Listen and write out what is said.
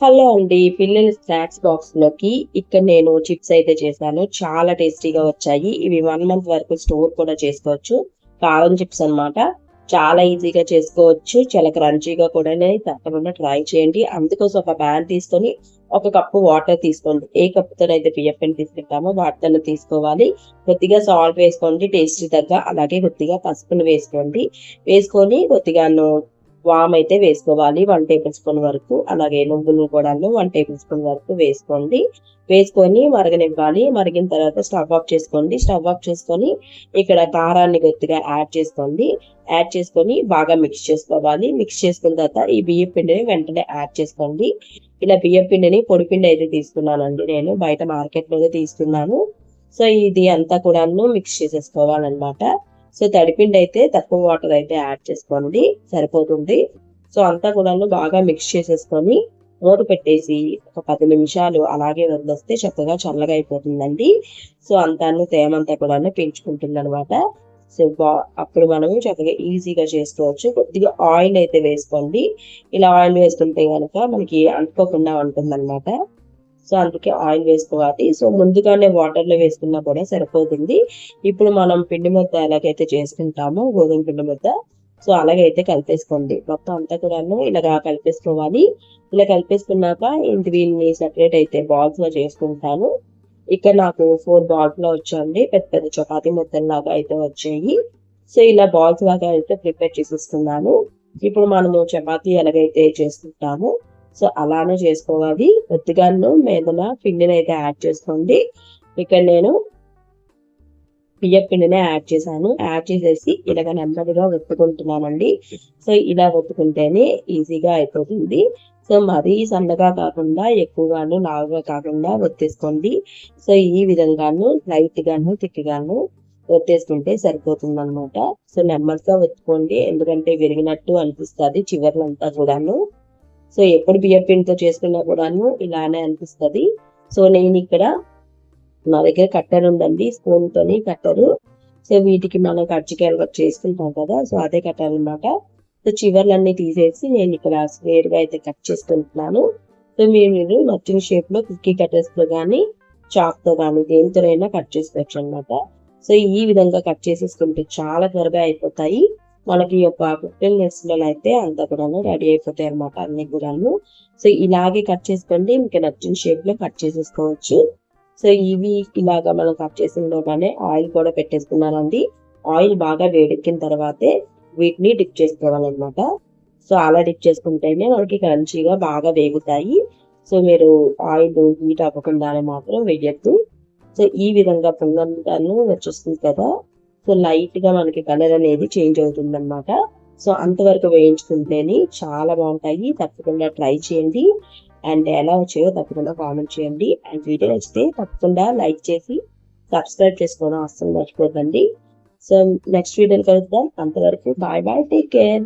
Hello అండి. పిల్లల snacks బాక్స్‌లోకి ఇక్కడ నేను చిప్స్ అయితే చేశాను. చాలా టేస్టీగా వచ్చాయి. ఇవి 1 మంత్ వరకు స్టోర్ కూడా చేసుకోవచ్చు. కారం చిప్స్ అన్నమాట. చాలా ఈజీగా చేసుకోవచ్చు. చాలా క్రంచీగా కూడానే తప్పకుండా ట్రై చేయండి. అందుకోసం ఒక పాన్ తీసుకొని, ఒక కప్పు వాటర్ తీసుకోండి. ఏ కప్పుతోనైతే బియ్యం పిండి తీసుకుంటామో వాటితోనే తీసుకోవాలి. కొద్దిగా సాల్ట్ వేసుకోండి టేస్ట్‌కి తగ్గ. అలాగే కొద్దిగా పసుపును వేసుకోండి. వేసుకొని కొద్దిగాను వామ్ అయితే వేసుకోవాలి 1 టేబుల్ స్పూన్ వరకు. అలాగే నువ్వులు కూడాను 1 టేబుల్ స్పూన్ వరకు వేసుకోండి. వేసుకొని మరగనివ్వాలి. మరిగిన తర్వాత స్టవ్ ఆఫ్ చేసుకోండి. స్టవ్ ఆఫ్ చేసుకొని ఇక్కడ కారాన్ని కొద్దిగా యాడ్ చేసుకోండి. యాడ్ చేసుకొని బాగా మిక్స్ చేసుకోవాలి. మిక్స్ చేసుకున్న తర్వాత ఈ బియ్యం పిండిని వెంటనే యాడ్ చేసుకోండి. ఇలా బియ్యం పిండిని పొడి పిండి అయితే తీసుకున్నానండి నేను. బయట మార్కెట్‌లోనే తీసుకున్నాను. సో, ఇది అంతా కూడాను మిక్స్ చేసేసుకోవాలనమాట. సో, తడిపిండి అయితే తక్కువ వాటర్ అయితే యాడ్ చేసుకోండి సరిపోతుంది. సో, అంతా కూడాను బాగా మిక్స్ చేసేసుకొని మూత పెట్టేసి ఒక 10 నిమిషాలు అలాగే వదిలేస్తే చక్కగా చల్లగా అయిపోతుందండి. సో, అంతాను తేమంతా కూడాను పీల్చుకుంటుందనమాట. సో, అప్పుడు మనము చక్కగా ఈజీగా చేసుకోవచ్చు. కొద్దిగా ఆయిల్ అయితే వేసుకోండి. ఇలా ఆయిల్ వేసుకుంటే గనక మనకి అంటుకోకుండా ఉంటుందనమాట. సో, అందుకే ఆయిల్ వేసుకోవాలి. సో, ముందుగానే వాటర్‌లో వేసుకున్నా కూడా సరిపోతుంది. ఇప్పుడు మనం పిండి ముద్ద ఎలాగైతే చేసుకుంటామో గోధుమ పిండి ముద్ద, సో, అలాగైతే కలిపేసుకోండి. మొత్తం అంతా కూడాను ఇలాగా కలిపేసుకోవాలి. ఇలా కలిపేసుకున్నాక ఇంక దీన్ని సెపరేట్ అయితే బాల్స్‌గా చేసుకుంటాను. ఇక్కడ నాకు 4 బాల్స్‌లా వచ్చాయండి. పెద్ద పెద్ద చపాతీ ముద్దల్లాగా అయితే వచ్చాయి. సో, ఇలా బాల్స్ లాగా అయితే ప్రిపేర్ చేసేసుకున్నాను. ఇప్పుడు మనము చపాతీ ఎలాగైతే చేసుకుంటామో సో, అలానే చేసుకోవాలి. కొద్దిగాను మీదన పిండినైతే యాడ్ చేసుకోండి. ఇక్కడ నేను బియ్యపు పిండినే యాడ్ చేశాను. యాడ్ చేసేసి ఇలాగ నెమ్మదిగా ఒత్తుకుంటున్నానండి. సో, ఇలా ఒత్తుకుంటేనే ఈజీగా అయిపోతుంది. సో, మరీ సన్నగా కాకుండా, ఎక్కువగాను లావుగా కాకుండా ఒత్తేసుకోండి. సో, ఈ విధంగాను లైట్‌గాను, థిక్‌గాను ఒత్తేసుకుంటే సరిపోతుందనమాట. సో, నెమ్మదిగా ఒత్తుకోండి. ఎందుకంటే విరిగినట్టు అనిపిస్తది చివర్లంతా కూడాను. సో, ఎప్పుడు బియ్యపు పిండితో చేసుకున్నా కూడాను ఇలానే అనిపిస్తది. సో, నేనిక్కడ నా దగ్గర కట్టర్ ఉందండి. స్పూన్‌తోని కట్టరు. సో, వీటికి మనం కజ్జికాయలు చేసుకుంటాం కదా! సో, అదే కట్టర్ అనమాట. సో, చివర్లన్నీ తీసేసి నేనిక్కడ స్క్వేర్‌గా అయితే కట్ చేసుకుంటున్నాను. సో, మీరు నచ్చిన షేప్‌లో కుకీ కట్టర్స్‌తో గానీ, చాక్‌తో గానీ దేనితోనైనా కట్ చేసుకోవచ్చనమాట. సో, ఈ విధంగా కట్ చేసేసుకుంటే చాలా త్వరగా అయిపోతాయి. మనకి ఒక 15 మినిట్స్‌లోనైతే అంతా కూడాను రెడీ అయిపోతాయన్నమాట అన్నీ కూడాను. సో, ఇలాగే కట్ చేసుకోండి. మీకు నచ్చిన షేప్‌లో కట్ చేసేసుకోవచ్చు. సో, ఇవి ఇలాగా మనం కట్ చేసినలోగానే ఆయిల్ కూడా పెట్టేసుకున్నానండి. ఆయిల్ బాగా వేడెక్కిన తర్వాతే వీటిని డిప్ చేసుకోవాలన్నమాట. సో, అలా డిప్ చేసుకుంటేనే మనకి క్రంచీగా బాగా వేగుతాయి. సో, మీరు ఆయిల్ హీట్ అవ్వకుండానే మాత్రం వేయొద్దు. సో, ఈ విధంగా పొంగంగాను వచ్చేస్తుంది కదా! సో, లైట్‌గా మనకి కలర్ అనేది చేంజ్ అవుతుందన్నమాట. సో, అంతవరకు వేయించుకుంటేనే చాలా బావుంటాయి. తప్పకుండా ట్రై చేయండి. అండ్ ఎలా వచ్చాయో తప్పకుండా కామెంట్ చేయండి. అండ్ వీడియో నచ్చితే తప్పకుండా లైక్ చేసి, సబ్స్క్రైబ్ చేసుకోవడం అస్సలు మర్చిపోకండి. సో, నెక్స్ట్ వీడియోలో కలుద్దాం. అంతవరకు బాయ్ బాయ్. Take care.